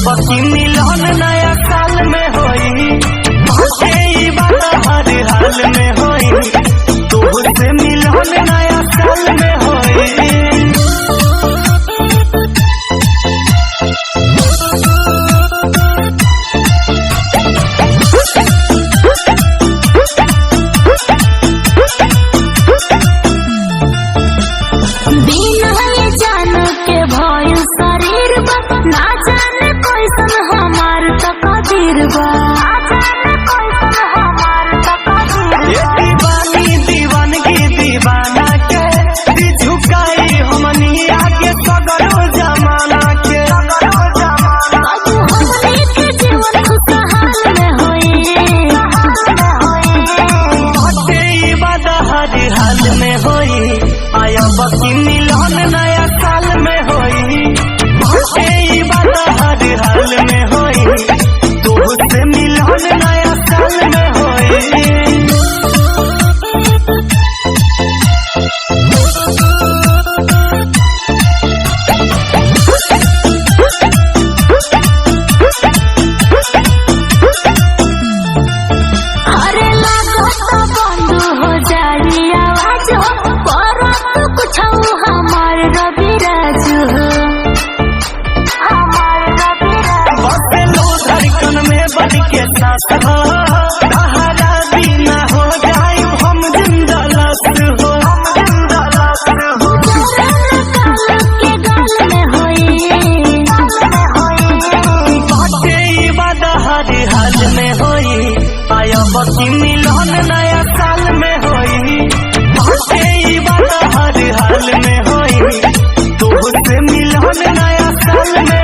बकी मिलन नया साल में होई, ई बात हर हाल में होई, तोहसे मिलन नया साल में होई। दीवानी दीवानगी दीवाना के दी झुकाई हमनी आगे सगरो जमाना के हटे ई बात हर हाल में होई, आया बकी मिलन नया साल में होई, हटे ई बात हर हाल में होई, तोहसे मिलन नया साल में होई। तहरा बिना हो जाए हम जिंदलास हो, बाटे ई बात हर हाल में होई, आया बकी मिलन नया साल में होई, बाटे ई बात हर हाल में होई, तोहसे मिलन नया साल में